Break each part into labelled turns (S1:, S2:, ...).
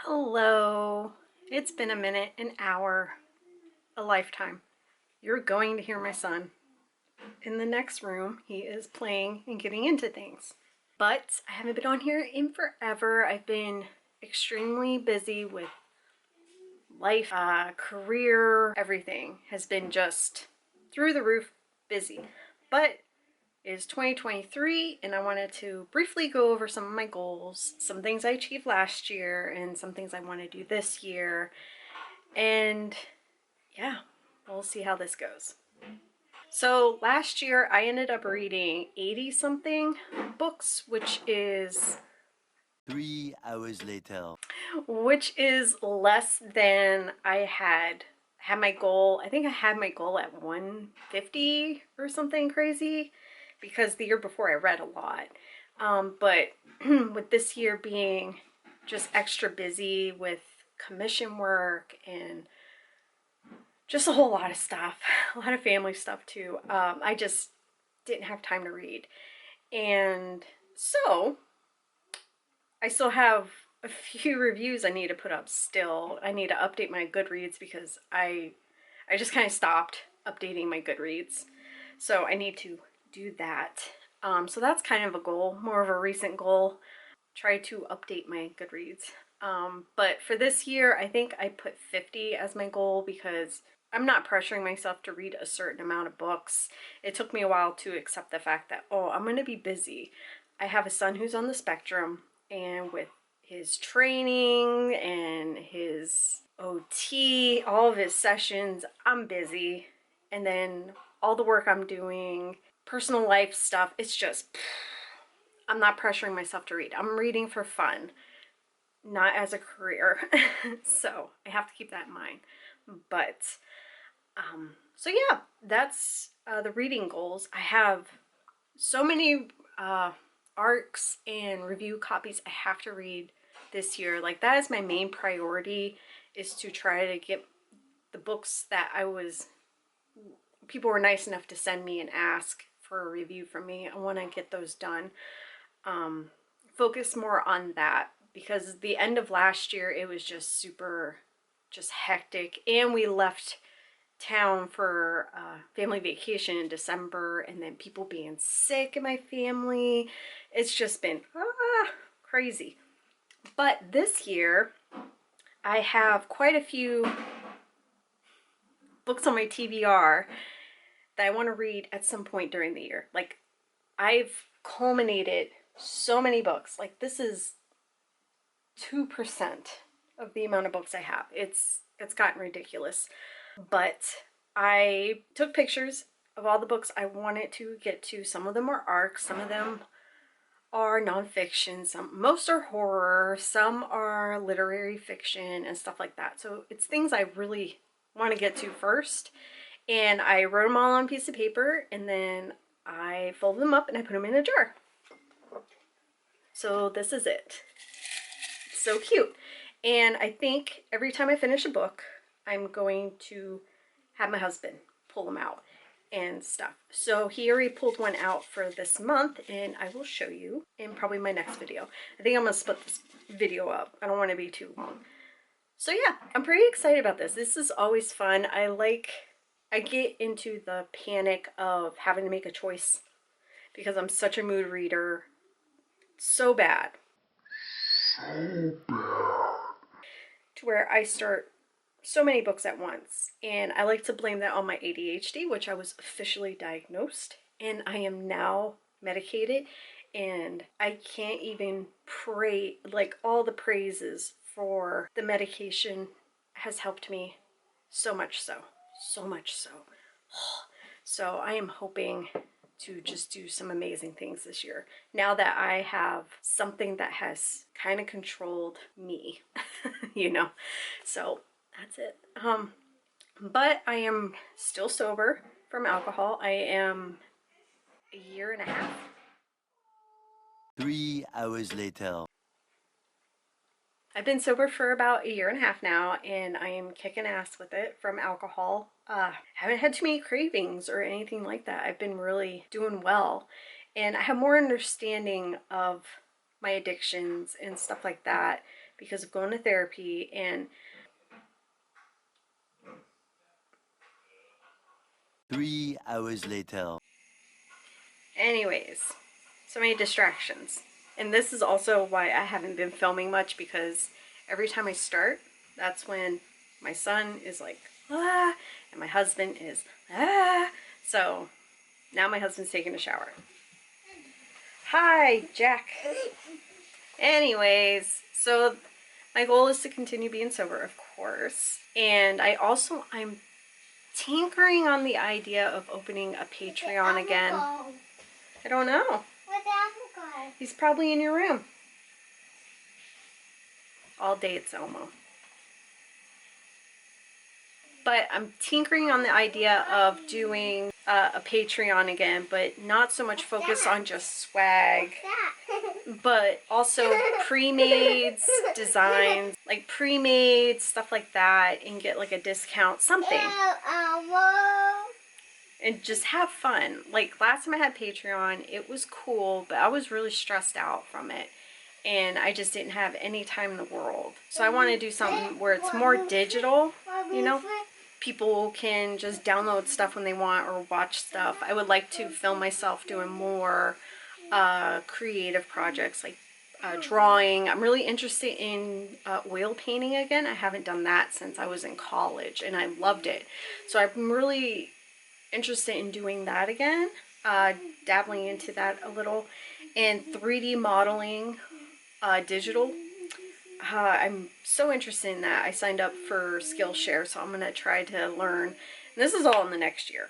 S1: Hello. It's been a minute, an hour, a lifetime. You're going to hear my son. In the next room, he is playing and getting into things. But I haven't been on here in forever. I've been extremely busy with life, career, everything has been just through the roof busy. But it is 2023 and I wanted to briefly go over some of my goals, some things I achieved last year and some things I want to do this year. And yeah, we'll see how this goes. So last year I ended up reading 80 something books, which is
S2: 3 hours later.
S1: Less than I had my goal. I think I had my goal at 150 or something crazy because the year before I read a lot. But with this year being just extra busy with commission work and just a whole lot of stuff, a lot of family stuff too, I just didn't have time to read. And so I still have a few reviews I need to put up still. I need to update my Goodreads because I just kind of stopped updating my Goodreads. So I need to do that. So that's kind of a goal, more of a recent goal. Try to update my Goodreads. But for this year, I think I put 50 as my goal because I'm not pressuring myself to read a certain amount of books. It took me a while to accept the fact that, oh, I'm going to be busy. I have a son who's on the spectrum, and with his training and his OT, all of his sessions, I'm busy. And then all the work I'm doing, personal life stuff, it's just, I'm not pressuring myself to read. I'm reading for fun, not as a career. So I have to keep that in mind. But, so yeah, that's the reading goals. I have so many arcs and review copies I have to read this year. Like, that is my main priority, is to try to get the books that people were nice enough to send me and ask for a review from me. I want to get those done. Focus more on that because the end of last year, it was just super hectic, and we left town for family vacation in December, and then people being sick in my family. It's just been crazy. But this year I have quite a few books on my TBR that I want to read at some point during the year. Like, I've culminated so many books. Like, this is 2% of the amount of books I have. It's gotten ridiculous. But I took pictures of all the books I wanted to get to. Some of them are arcs, some of them are nonfiction, most are horror, some are literary fiction and stuff like that. So it's things I really want to get to first. And I wrote them all on a piece of paper, and then I folded them up and I put them in a jar. So this is it. It's so cute. And I think every time I finish a book, I'm going to have my husband pull them out and stuff. So he already pulled one out for this month, and I will show you in probably my next video. I think I'm going to split this video up. I don't want to be too long. So yeah, I'm pretty excited about this. This is always fun. I get into the panic of having to make a choice because I'm such a mood reader. So bad. So bad. To where I start so many books at once, and I like to blame that on my ADHD, which I was officially diagnosed, and I am now medicated, and I can't even pray, like, all the praises for the medication has helped me so much so. So I am hoping to just do some amazing things this year, now that I have something that has kind of controlled me, you know. So that's it. But I am still sober from alcohol. I am a year and a half.
S2: 3 hours later.
S1: I've been sober for about a year and a half now, and I am kicking ass with it from alcohol. Haven't had too many cravings or anything like that. I've been really doing well, and I have more understanding of my addictions and stuff like that because of going to therapy. And
S2: 3 hours later.
S1: anyways, so many distractions. And this is also why I haven't been filming much, because every time I start, that's when my son is like, ah, and my husband is, ah. So now my husband's taking a shower. Hi, Jack. Anyways, so my goal is to continue being sober, of course. And I'm tinkering on the idea of opening a Patreon again. I don't know.
S3: Where'd Elmo go?
S1: He's probably in your room. All day it's Elmo. But I'm tinkering on the idea of doing a Patreon again, but not so much focus on just swag, but also pre-mades, designs, like pre-made stuff like that, and get like a discount, something. And just have fun. Like last time I had Patreon, it was cool, but I was really stressed out from it. And I just didn't have any time in the world. So I want to do something where it's more digital, you know? People can just download stuff when they want or watch stuff. I would like to film myself doing more creative projects like drawing. I'm really interested in oil painting again. I haven't done that since I was in college and I loved it. So I'm really interested in doing that again, dabbling into that a little. And 3D modeling, digital. I'm so interested in that. I signed up for Skillshare, so I'm going to try to learn. And this is all in the next year.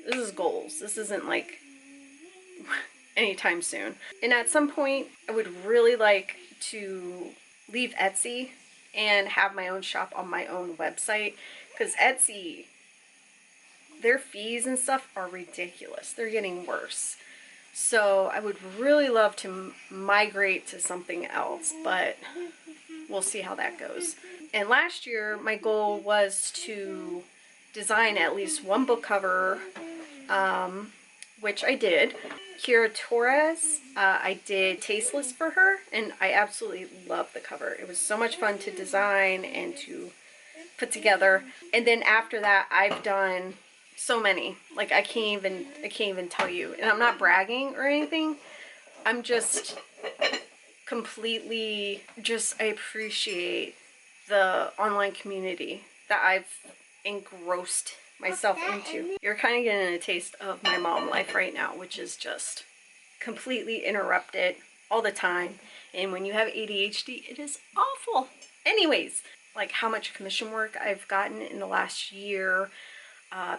S1: This is goals. This isn't like anytime soon. And at some point, I would really like to leave Etsy and have my own shop on my own website, because Etsy, their fees and stuff are ridiculous. They're getting worse. So I would really love to migrate to something else, but we'll see how that goes. And last year, my goal was to design at least one book cover, which I did. Kira Torres, I did Tasteless for her, and I absolutely loved the cover. It was so much fun to design and to put together. And then after that, I've done so many. Like I can't even tell you. And I'm not bragging or anything. I'm just completely I appreciate the online community that I've engrossed myself into. You're kind of getting a taste of my mom life right now, which is just completely interrupted all the time. And when you have ADHD, it is awful. Anyways, like how much commission work I've gotten in the last year.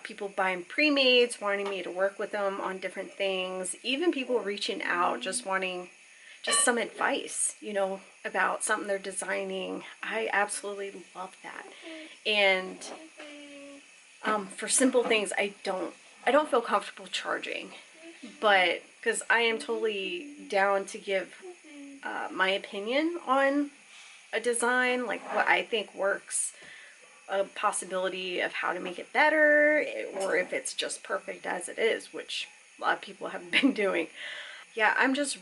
S1: People buying pre-mades, wanting me to work with them on different things. Even people reaching out, just wanting just some advice, you know, about something they're designing. I absolutely love that. And for simple things, I don't feel comfortable charging, but because I am totally down to give my opinion on a design, like what I think works, a possibility of how to make it better, or if it's just perfect as it is, which a lot of people have been doing. Yeah, I'm just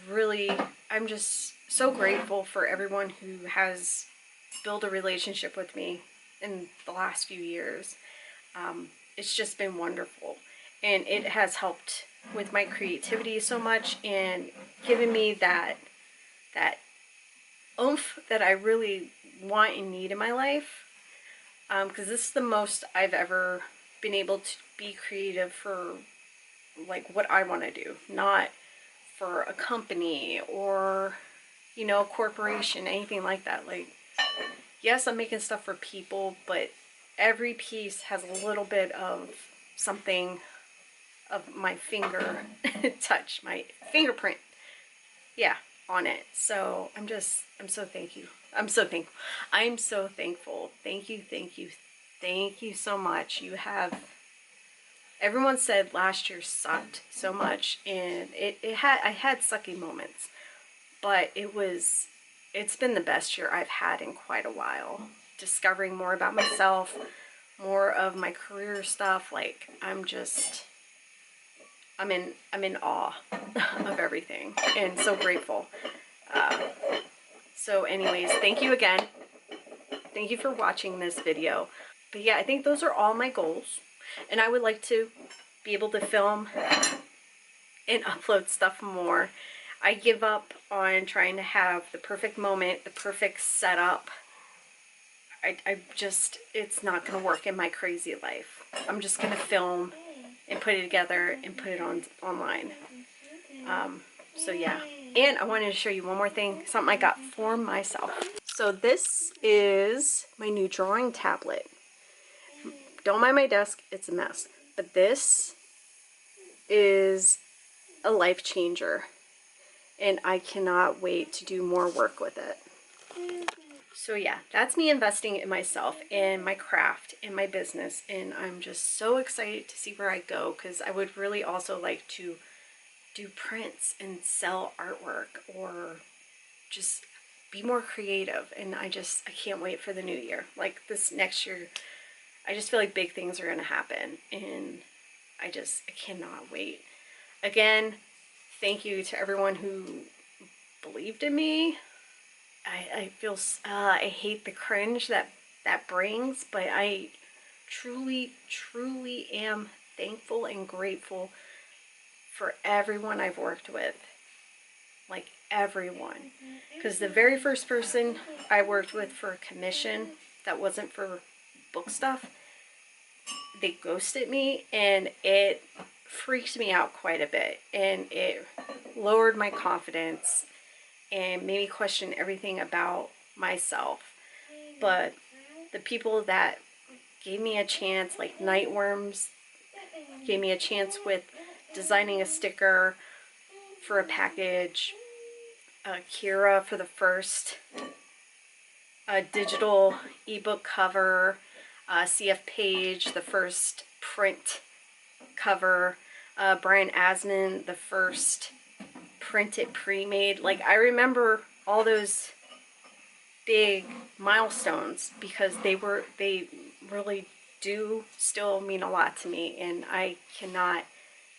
S1: so grateful for everyone who has built a relationship with me in the last few years. It's just been wonderful, and it has helped with my creativity so much and given me that oomph that I really want and need in my life. Because this is the most I've ever been able to be creative for, like, what I want to do, not for a company or, you know, a corporation, anything like that. Like, yes, I'm making stuff for people, but every piece has a little bit of something of my finger touch, my fingerprint, yeah, on it. So I'm so thankful. I'm so thankful. Thank you so much. Everyone said last year sucked so much, and I had sucky moments, but it's been the best year I've had in quite a while. Discovering more about myself, more of my career stuff. Like I'm in awe of everything, and so grateful. So anyways, thank you again. Thank you for watching this video. But yeah, I think those are all my goals. And I would like to be able to film and upload stuff more. I give up on trying to have the perfect moment, the perfect setup. I just, it's not going to work in my crazy life. I'm just going to film and put it together and put it online. So yeah. And I wanted to show you one more thing, something I got for myself. So this is my new drawing tablet. Don't mind my desk, it's a mess. But this is a life changer. And I cannot wait to do more work with it. So yeah, that's me investing in myself and my craft and my business, and I'm just so excited to see where I go, because I would really also like to do prints and sell artwork or just be more creative. And I can't wait for the new year. Like this next year, I just feel like big things are going to happen, and I cannot wait. Again, thank you to everyone who believed in me. I feel, I hate the cringe that brings, but I truly, truly am thankful and grateful for everyone I've worked with. Like everyone. Because the very first person I worked with for a commission that wasn't for book stuff, they ghosted me, and it freaked me out quite a bit, and it lowered my confidence and made me question everything about myself. But the people that gave me a chance, like Nightworms, gave me a chance with designing a sticker for a package, Kira for the first digital ebook cover, CF Page, the first print cover, Brian Asman, the first printed pre-made. Like, I remember all those big milestones because they really do still mean a lot to me, and I cannot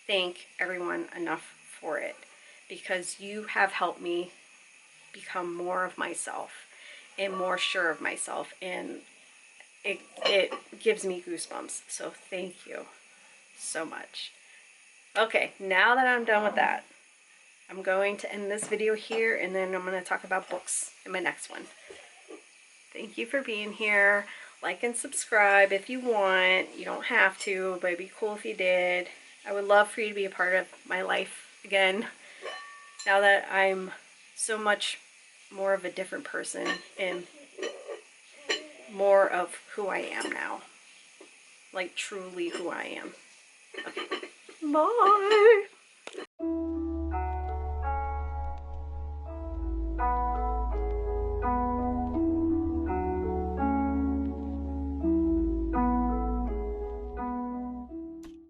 S1: thank everyone enough for it, because you have helped me become more of myself and more sure of myself, and it gives me goosebumps. So thank you so much. Okay, now that I'm done with that, I'm going to end this video here, and then I'm going to talk about books in my next one. Thank you for being here. Like and subscribe if you want. You don't have to, but it'd be cool if you did. I would love for you to be a part of my life again, now that I'm so much more of a different person and more of who I am now. Like, truly who I am. Okay. Bye!